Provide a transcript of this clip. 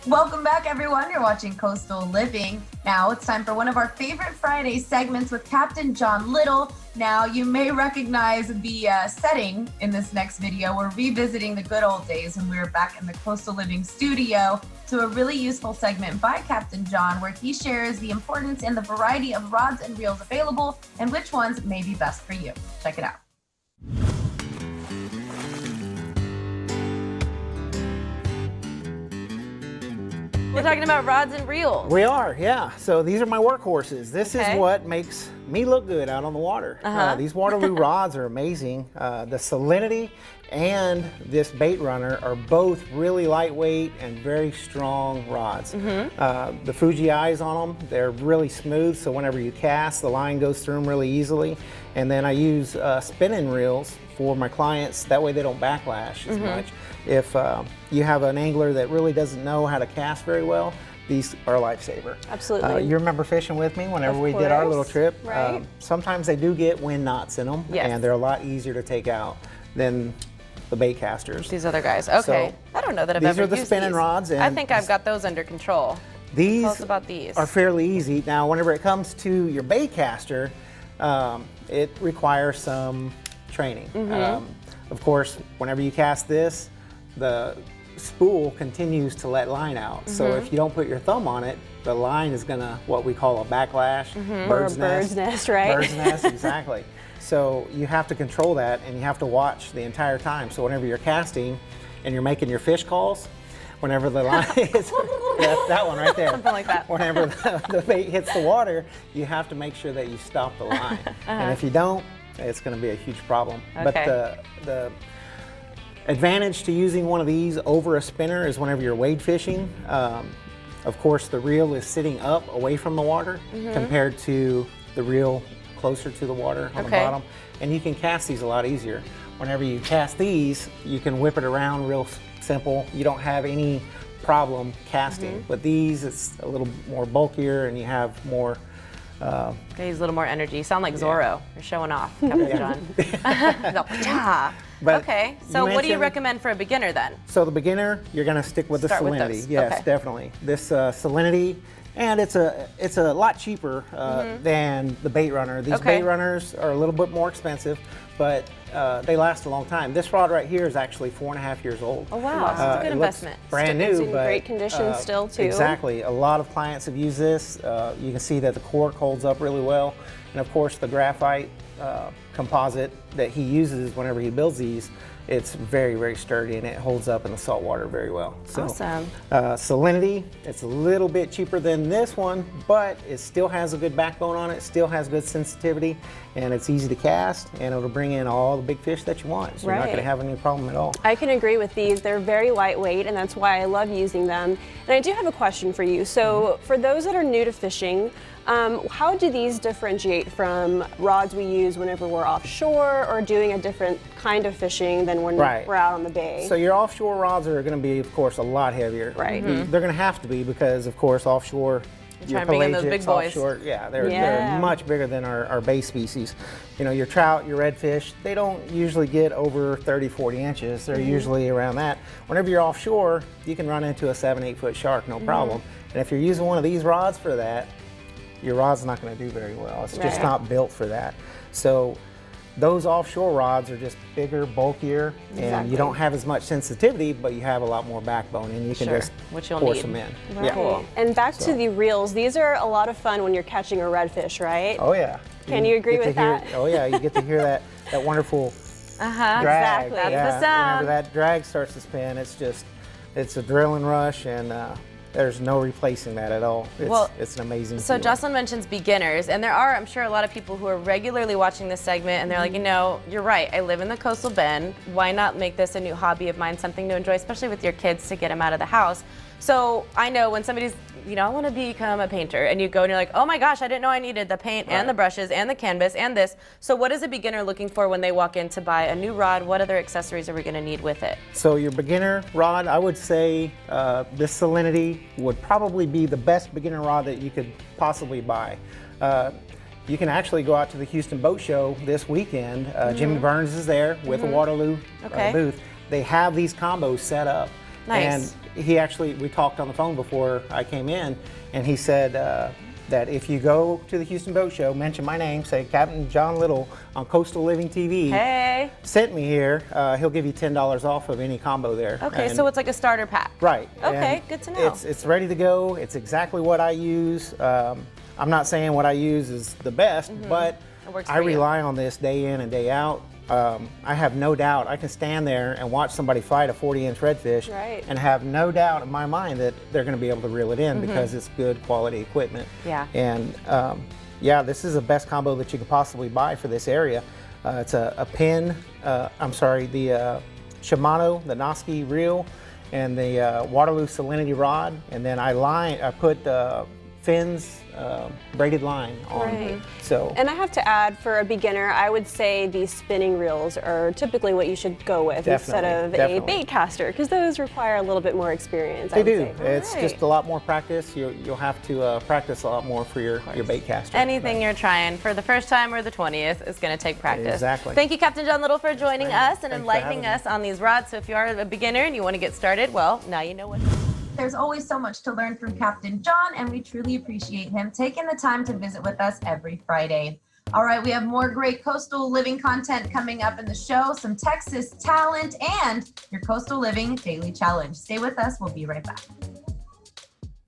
Welcome back, everyone. You're watching Coastal Living. Now it's time for one of our favorite Friday segments with Captain John Little. Now, you may recognize the setting in this next video. We're revisiting the good old days when we were back in the Coastal Living studio to a really useful segment by Captain John where he shares the importance and the variety of rods and reels available and which ones may be best for you. Check it out. We're talking about rods and reels. We are, yeah. So these are my workhorses. This is what makes me look good out on the water. These Waterloo rods are amazing. The salinity and this bait runner are both really lightweight and very strong rods. The Fuji eyes on them, they're really smooth, so whenever you cast, the line goes through them really easily. And then I use spinning reels for my clients, that way they don't backlash as much. If you have an angler that really doesn't know how to cast very well, these are a lifesaver. Absolutely. You remember fishing with me whenever we did our little trip? Right. Sometimes they do get wind knots in them, and they're a lot easier to take out than the bait casters. These other guys. Okay. So, I don't know that I've ever used these are the spinning rods. And I think I've got those under control. These Tell us about these. Are fairly easy. Now, whenever it comes to your bait caster, it requires some training. Of course, whenever you cast this, the spool continues to let line out. So if you don't put your thumb on it, the line is gonna, what we call a backlash, bird's nest, right? Bird's nest, exactly. So you have to control that and you have to watch the entire time. So whenever you're casting and you're making your fish calls, whenever the line is, that one right there. Something like that. Whenever the bait hits the water, you have to make sure that you stop the line. And if you don't, it's gonna be a huge problem. But the advantage to using one of these over a spinner is whenever you're wade fishing, of course the reel is sitting up away from the water compared to the reel closer to the water on the bottom, and you can cast these a lot easier. Whenever you cast these, you can whip it around real simple. You don't have any problem casting. But these, it's a little more bulkier and you have more They use a little more energy. You sound like Zorro. You're showing off, Captain John. But okay, so what do you recommend for a beginner then? So the beginner, you're going to stick with the salinity. Yes, definitely. This salinity, and it's a lot cheaper than the bait runner. These bait runners are a little bit more expensive, but they last a long time. This rod right here is actually 4.5 years old. Oh wow, that's a good investment. Brand new, it's in but great condition still too. Exactly. A lot of clients have used this. You can see that the cork holds up really well, and of course the graphite composite that he uses whenever he builds these, it's very, very sturdy and it holds up in the salt water very well. So, awesome. Salinity, it's a little bit cheaper than this one, but it still has a good backbone on it, still has good sensitivity, and it's easy to cast, and it'll bring in all the big fish that you want. So you're not going to have any problem at all. I can agree with these. They're very lightweight, and that's why I love using them. And I do have a question for you. So for those that are new to fishing, how do these differentiate from rods we use whenever we're offshore or doing a different kind of fishing than when we're out on the bay? So your offshore rods are going to be, of course, a lot heavier. Right. They're going to have to be because, of course, offshore, your pelagics, offshore, they're much bigger than our bay species. You know, your trout, your redfish, they don't usually get over 30, 40 inches. They're usually around that. Whenever you're offshore, you can run into a 7-8 foot shark, no problem. And if you're using one of these rods for that, your rod's not going to do very well. It's just not built for that. So those offshore rods are just bigger, bulkier, and you don't have as much sensitivity, but you have a lot more backbone, and you can just force them in. Right. And back to the reels, these are a lot of fun when you're catching a redfish, right? Oh yeah. Can you agree with that? Oh yeah, you get to hear that wonderful drag. Exactly. That's the sound. Whenever that drag starts to spin, it's a adrenaline rush, and there's no replacing that at all. It's an amazing So feeling. Jocelyn mentions beginners, and there are, I'm sure, a lot of people who are regularly watching this segment, and they're like, you know, you're right, I live in the coastal bend. Why not make this a new hobby of mine, something to enjoy, especially with your kids, to get them out of the house? So I know when somebody's, you know, I want to become a painter, and you go and you're like, oh my gosh, I didn't know I needed the paint and the brushes and the canvas and this. So what is a beginner looking for when they walk in to buy a new rod? What other accessories are we going to need with it? So your beginner rod, I would say this salinity would probably be the best beginner rod that you could possibly buy. You can actually go out to the Houston Boat Show this weekend. Jimmy Burns is there with a Waterloo booth. They have these combos set up. Nice. And we talked on the phone before I came in, and he said that if you go to the Houston Boat Show, mention my name, say Captain John Little on Coastal Living TV, Hey. sent me here, he'll give you $10 off of any combo there. Okay, And so it's like a starter pack. right. Okay, And good to know. It's ready to go. It's exactly what I use. I'm not saying what I use is the best, but It works I for you. rely on this day in and day out. I have no doubt I can stand there and watch somebody fight a 40-inch redfish Right. and have no doubt in my mind that they're going to be able to reel it in because it's good quality equipment. Yeah. And yeah, this is the best combo that you could possibly buy for this area. It's a pin, the Shimano, the Noski reel, and the Waterloo salinity rod, and then I put fins, braided line on. Right. So. And I have to add, for a beginner, I would say these spinning reels are typically what you should go with instead of a bait caster, because those require a little bit more experience. They do. Say. It's just a lot more practice. You'll have to practice a lot more for your bait caster. Anything you're trying for the first time or the 20th is going to take practice. Exactly. Thank you, Captain John Little, for joining us and Thanks for enlightening having us on these rods. So if you are a beginner and you want to get started, well, now you know what. There's always so much to learn from Captain John, and we truly appreciate him taking the time to visit with us every Friday. All right, we have more great coastal living content coming up in the show, some Texas talent, and your coastal living daily challenge. Stay with us. We'll be right back.